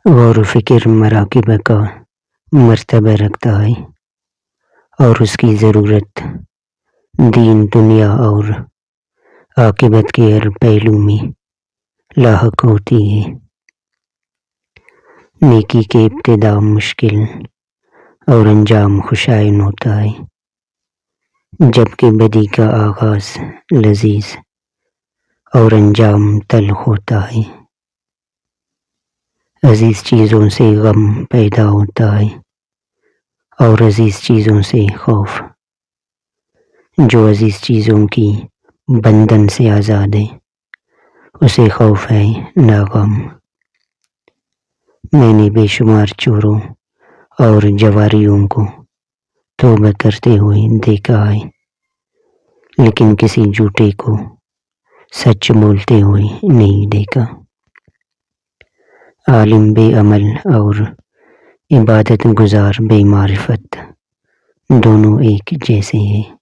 غور و فکر مراکب کا مرتبہ رکھتا ہے اور اس کی ضرورت دین دنیا اور عاقبت کے ہر پہلو میں لاحق ہوتی ہے۔ نیکی کے ابتدا مشکل اور انجام خوشائن ہوتا ہے، جبکہ بدی کا آغاز لذیذ اور انجام تلخ ہوتا ہے۔ عزیز چیزوں سے غم پیدا ہوتا ہے اور عزیز چیزوں سے خوف۔ جو عزیز چیزوں کی بندھن سے آزاد ہے اسے خوف ہے نہ غم۔ میں نے بے شمار چوروں اور جواریوں کو توبہ کرتے ہوئے دیکھا ہے، لیکن کسی جھوٹے کو سچ بولتے ہوئے نہیں دیکھا۔ عالم بے عمل اور عبادت گزار بے معرفت دونوں ایک جیسے ہیں۔